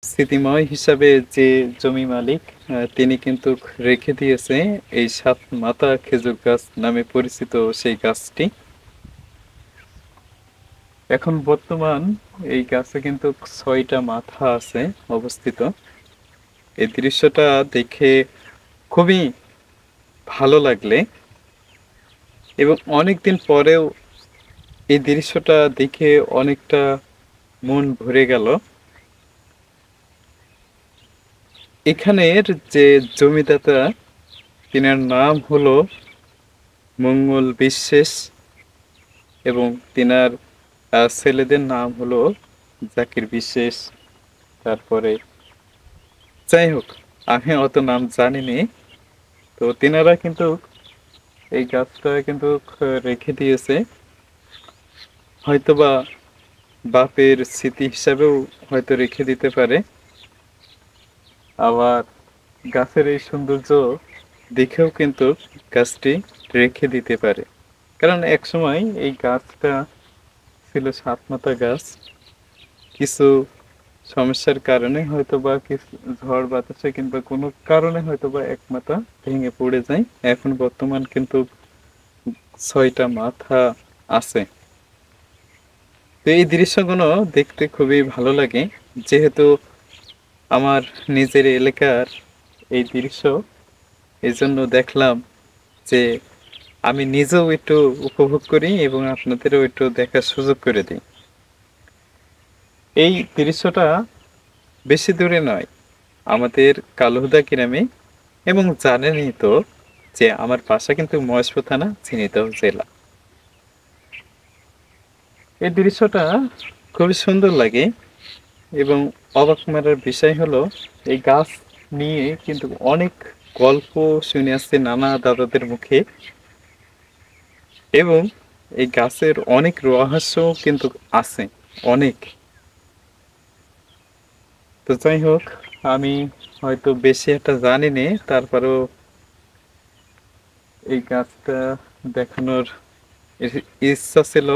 স্মৃতিময় হিসাবে যে জমি মালিক তিনি কিন্তু রেখে দিয়েছে এই সাত মাথা খেজুর গাছ নামে পরিচিত সেই গাছটি। এখন বর্তমান এই গাছে কিন্তু ৬টা মাথা আছে অবস্থিত। এই দৃশ্যটা দেখে খুবই ভালো লাগলে এবং অনেকদিন পরেও এই দৃশ্যটা দেখে অনেকটা মন ভরে গেল। এখানের যে জমিদাতা তিনার নাম হলো মঙ্গল বিশ্বাস এবং তিনার ছেলেদের নাম হলো জাকির বিশ্বাস। তারপরে যাই হোক, আমি অত নাম জানি নে। তো তিনারা কিন্তু এই গাছটা কিন্তু রেখে দিয়েছে, হয়তোবা বাপের স্মৃতি হিসাবেও হয়তো রেখে দিতে পারে। আবার গাছের এই সৌন্দর্য দেখেও কিন্তু গাছটি রেখে দিতে পারে, কারণ একসময় এই গাছটা ছিল সাত মাথা গাছ। কিছু সমস্যার কারণে হয়তোবা কিছু ঝড় বাতাসে কিংবা কোনো কারণে হয়তোবা এক মাথা ভেঙে পড়ে যায়। এখন বর্তমান কিন্তু ৬টা মাথা আছে। তো এই দৃশ্যগুলো দেখতে খুবই ভালো লাগে, যেহেতু আমার নিজের এলাকার এই দৃশ্য, এজন্য দেখলাম যে আমি নিজেও একটু উপভোগ করি এবং আপনাদেরও একটু দেখার সুযোগ করে দিই। এই দৃশ্যটা বেশি দূরে নয়, আমাদের কালুহুদা গ্রামে। এবং জানেনই তো যে আমার বাসা কিন্তু মহেশপুর থানা, ঝিনাইদহ জেলা। এই দৃশ্যটা খুবই সুন্দর লাগে এবং অবাক মারার বিষয় হলো এই গাছ নিয়ে কিন্তু অনেক গল্প শুনে আসছে নানা দাদাদের মুখে এবং এই গাছের অনেক রহস্য কিন্তু আছে অনেক। তো যাই হোক, আমি হয়তো বেশি একটা জানি নে, তারপরেও এই গাছটা দেখানোর ইচ্ছা ছিল,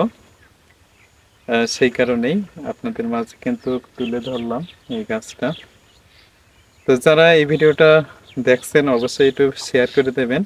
সেই কারণেই আপনাদের মাঝে কিন্তু তুলে ধরলাম এই গাছটা। তো যারা এই ভিডিওটা দেখছেন অবশ্যই একটু শেয়ার করে দেবেন।